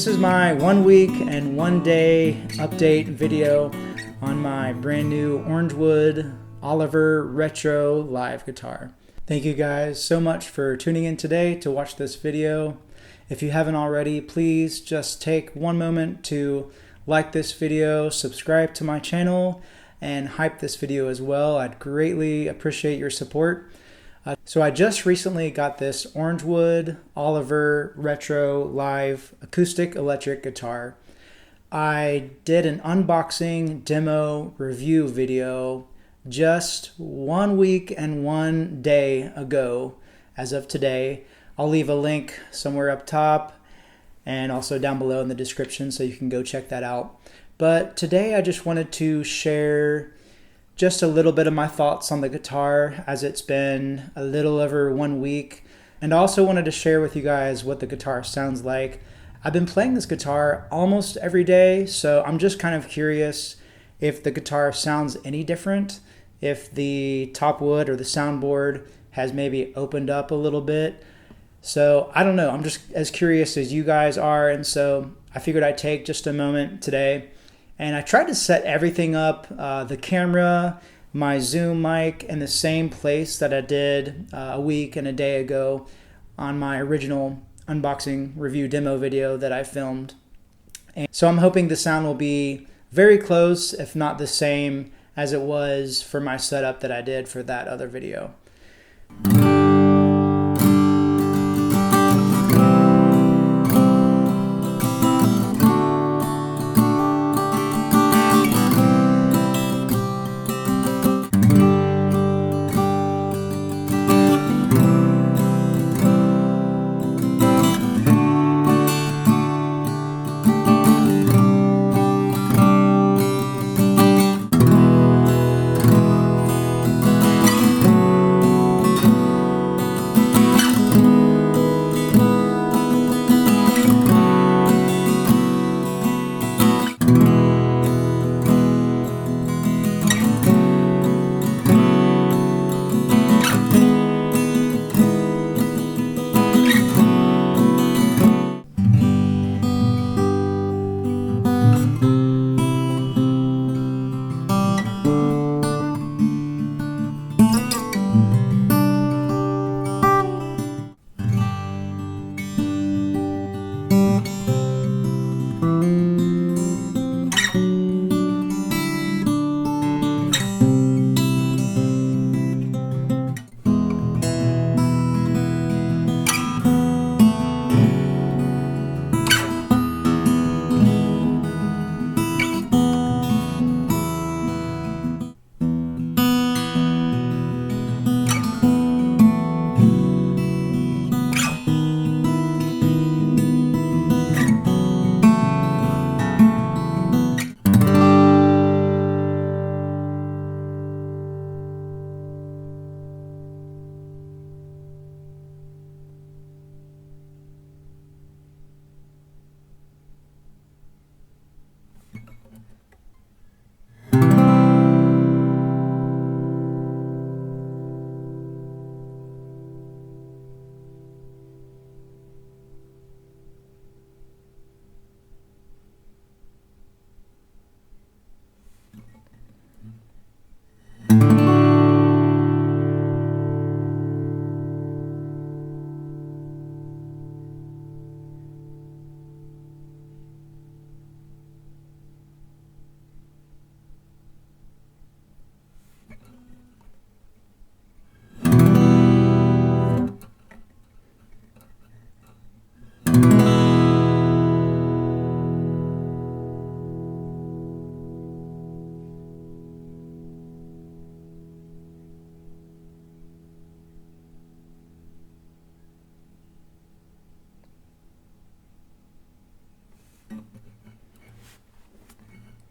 This is my 1 week and 1 day update video on my brand new Orangewood Oliver Retro live guitar. Thank you guys so much for tuning in today to watch this video. If you haven't already, please just take one moment to like this video, subscribe to my channel, and hype this video as well. I'd greatly appreciate your support. So I just recently got this Orangewood Oliver Retro live acoustic-electric guitar. I did an unboxing demo review video just 1 week and 1 day ago as of today. I'll leave a link somewhere up top and also down below in the description so you can go check that out. But today I just wanted to share just a little bit of my thoughts on the guitar as it's been a little over 1 week, and also wanted to share with you guys what the guitar sounds like. I've been playing this guitar almost every day, so I'm just kind of curious if the guitar sounds any different, if the top wood or the soundboard has maybe opened up a little bit. So I don't know, I'm just as curious as you guys are, and so I figured I'd take just a moment today. And I tried to set everything up, the camera, my Zoom mic, in the same place that I did a week and a day ago on my original unboxing review demo video that I filmed. And so I'm hoping the sound will be very close, if not the same as it was for my setup that I did for that other video.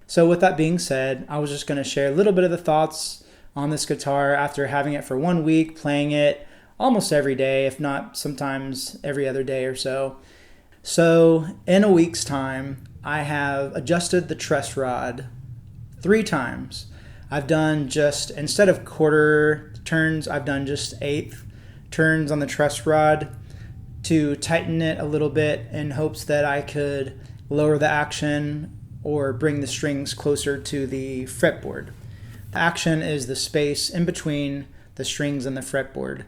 So with that being said, I was just going to share a little bit of the thoughts on this guitar after having it for 1 week, playing it almost every day, if not sometimes every other day or so. So in a week's time, I have adjusted the truss rod 3 times. I've done just, instead of quarter turns, I've done just 1/8 turns on the truss rod to tighten it a little bit in hopes that I could lower the action or bring the strings closer to the fretboard. The action is the space in between the strings and the fretboard.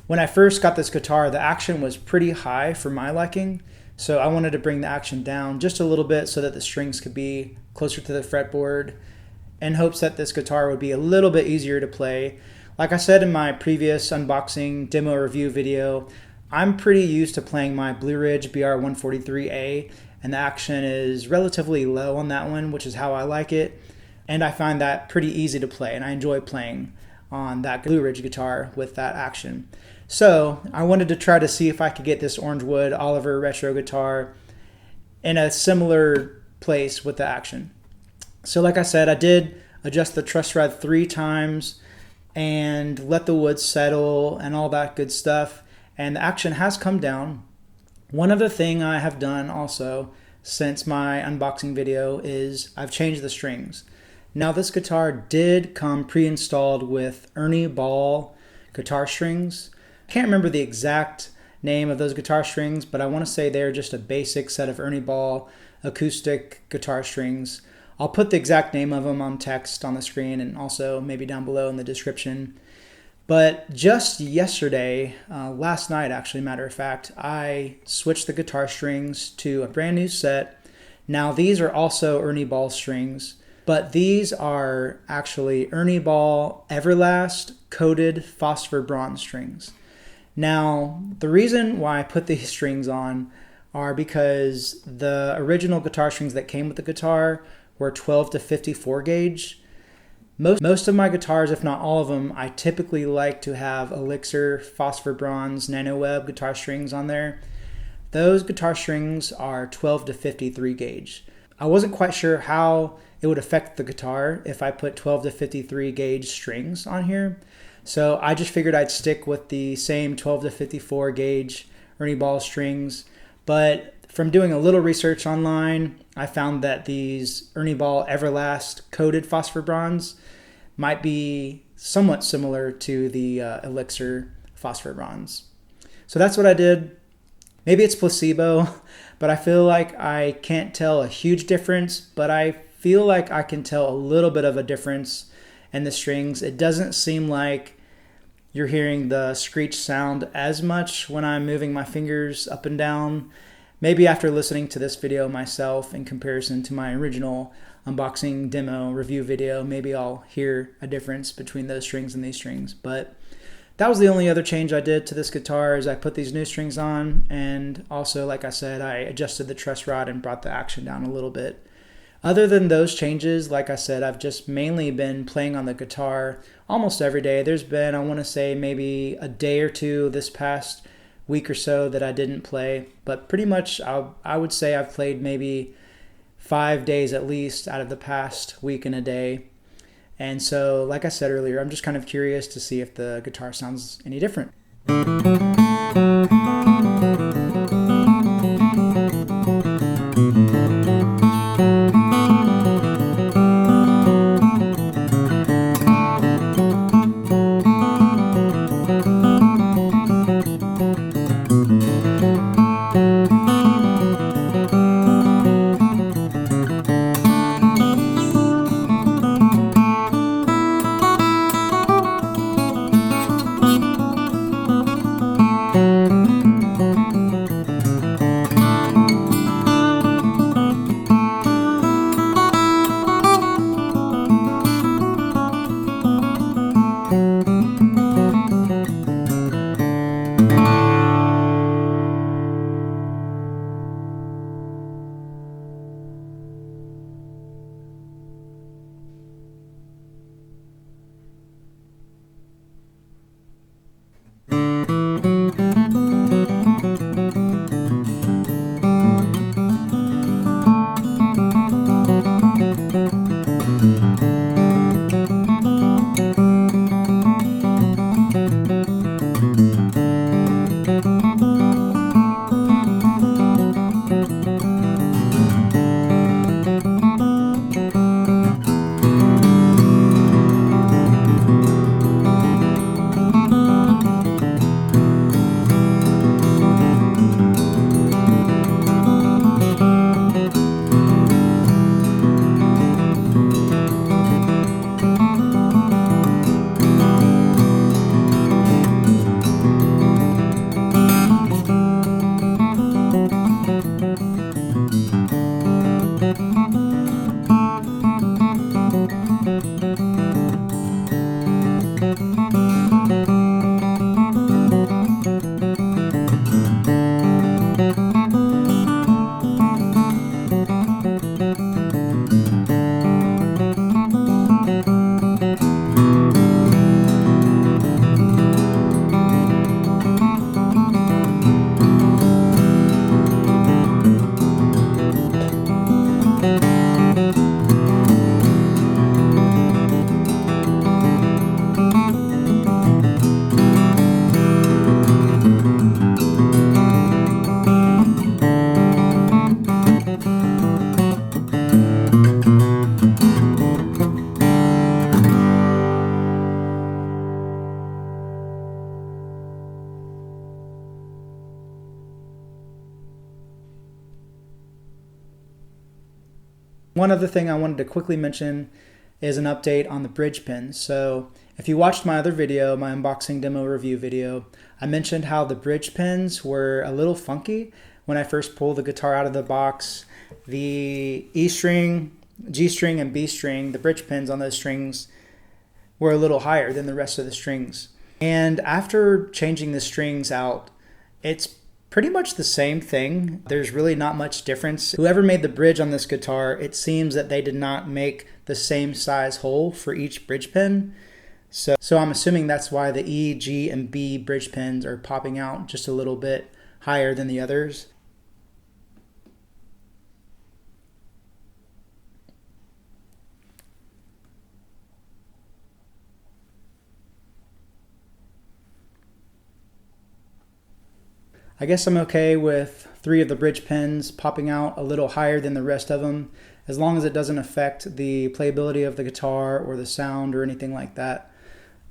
When I first got this guitar, the action was pretty high for my liking, so I wanted to bring the action down just a little bit so that the strings could be closer to the fretboard in hopes that this guitar would be a little bit easier to play. Like I said in my previous unboxing demo review video, I'm pretty used to playing my Blue Ridge BR143A, and the action is relatively low on that one, which is how I like it. And I find that pretty easy to play, and I enjoy playing on that Blue Ridge guitar with that action. So I wanted to try to see if I could get this Orangewood Oliver Retro guitar in a similar place with the action. So like I said, I did adjust the truss rod 3 times and let the wood settle and all that good stuff, and the action has come down. One other thing I have done also since my unboxing video is I've changed the strings. Now this guitar did come pre-installed with Ernie ball guitar strings. I can't remember the exact name of those guitar strings, but I want to say they're just a basic set of Ernie ball acoustic guitar strings. I'll put the exact name of them on text on the screen and also maybe down below in the description. But just yesterday, last night actually, matter of fact, I switched the guitar strings to a brand new set. Now these are also Ernie ball strings, but these are actually Ernie ball Everlast coated phosphor bronze strings. Now the reason why I put these strings on are because the original guitar strings that came with the guitar were 12 to 54 gauge. Most of my guitars, if not all of them, I typically like to have Elixir Phosphor Bronze Nanoweb guitar strings on there. Those guitar strings are 12 to 53 gauge. I wasn't quite sure how it would affect the guitar if I put 12 to 53 gauge strings on here. So I just figured I'd stick with the same 12 to 54 gauge Ernie ball strings. But from doing a little research online, I found that these Ernie ball Everlast coated phosphor bronze might be somewhat similar to the Elixir phosphor bronze. So that's what I did. Maybe it's placebo, but I feel like I can't tell a huge difference, but I feel like I can tell a little bit of a difference in the strings. It doesn't seem like you're hearing the screech sound as much when I'm moving my fingers up and down. Maybe after listening to this video myself in comparison to my original unboxing demo review video, maybe I'll hear a difference between those strings and these strings. But that was the only other change I did to this guitar is I put these new strings on, and also, like I said, I adjusted the truss rod and brought the action down a little bit. Other than those changes, like I said, I've just mainly been playing on the guitar almost every day. There's been, I want to say, maybe a day or two this past week or so that I didn't play, but pretty much I would say I've played maybe 5 days at least out of the past week and a day. And so, like I said earlier, I'm just kind of curious to see if the guitar sounds any different. One other thing I wanted to quickly mention is an update on the bridge pins. So if you watched my other video, my unboxing demo review video, I mentioned how the bridge pins were a little funky when I first pulled the guitar out of the box. The E string, G string, and B string, the bridge pins on those strings were a little higher than the rest of the strings. And after changing the strings out, it's pretty much the same thing. There's really not much difference. Whoever made the bridge on this guitar, it seems that they did not make the same size hole for each bridge pin. So I'm assuming that's why the E, G, and B bridge pins are popping out just a little bit higher than the others. I guess I'm okay with 3 of the bridge pins popping out a little higher than the rest of them, as long as it doesn't affect the playability of the guitar or the sound or anything like that.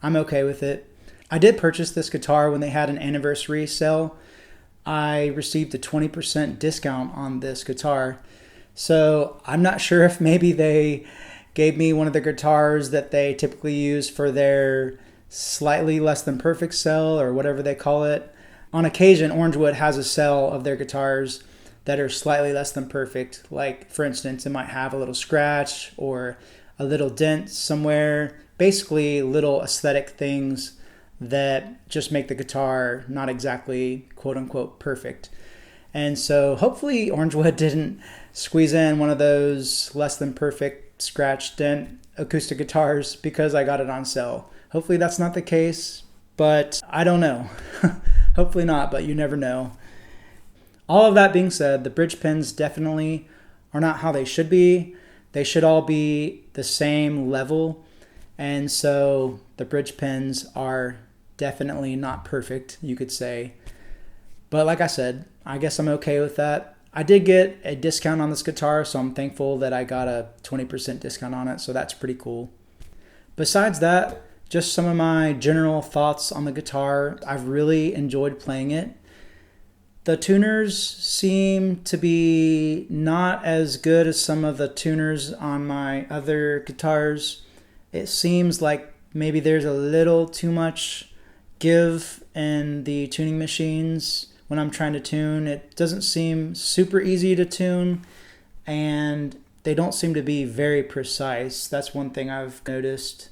I'm okay with it. I did purchase this guitar when they had an anniversary sale. I received a 20% discount on this guitar. So I'm not sure if maybe they gave me one of the guitars that they typically use for their slightly less than perfect sell or whatever they call it. On occasion, Orangewood has a sell of their guitars that are slightly less than perfect. Like, for instance, it might have a little scratch or a little dent somewhere. Basically, little aesthetic things that just make the guitar not exactly quote-unquote perfect. And so hopefully Orangewood didn't squeeze in one of those less than perfect scratch dent acoustic guitars because I got it on sale. Hopefully that's not the case, but I don't know. Hopefully not, but you never know. All of that being said, the bridge pins definitely are not how they should be. They should all be the same level. And so the bridge pins are definitely not perfect, you could say. But like I said, I guess I'm okay with that. I did get a discount on this guitar, so I'm thankful that I got a 20% discount on it, so that's pretty cool. Besides that, just some of my general thoughts on the guitar. I've really enjoyed playing it. The tuners seem to be not as good as some of the tuners on my other guitars. It seems like maybe there's a little too much give in the tuning machines when I'm trying to tune. It doesn't seem super easy to tune, and they don't seem to be very precise. That's one thing I've noticed.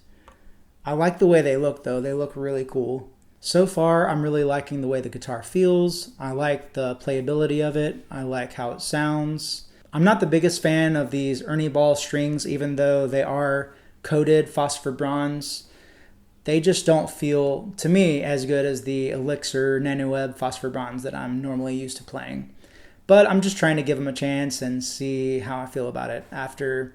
I like the way they look though. They look really cool. So far, I'm really liking the way the guitar feels. I like the playability of it. I like how it sounds. I'm not the biggest fan of these Ernie ball strings, even though they are coated phosphor bronze. They just don't feel, to me, as good as the Elixir Nanoweb phosphor bronze that I'm normally used to playing. But I'm just trying to give them a chance and see how I feel about it after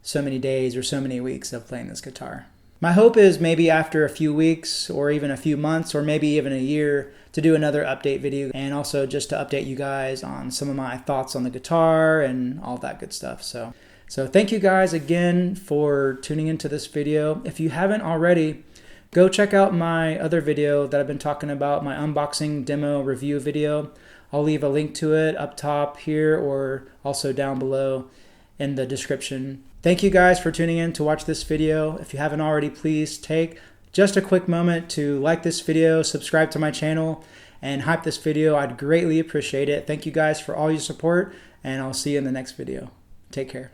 so many days or so many weeks of playing this guitar. My hope is maybe after a few weeks or even a few months or maybe even a year to do another update video, and also just to update you guys on some of my thoughts on the guitar and all that good stuff. So thank you guys again for tuning into this video. If you haven't already, go check out my other video that I've been talking about, my unboxing demo review video. I'll leave a link to it up top here or also down below in the description. Thank you guys for tuning in to watch this video. If you haven't already, please take just a quick moment to like this video, subscribe to my channel, and hype this video. I'd greatly appreciate it. Thank you guys for all your support, and I'll see you in the next video. Take care.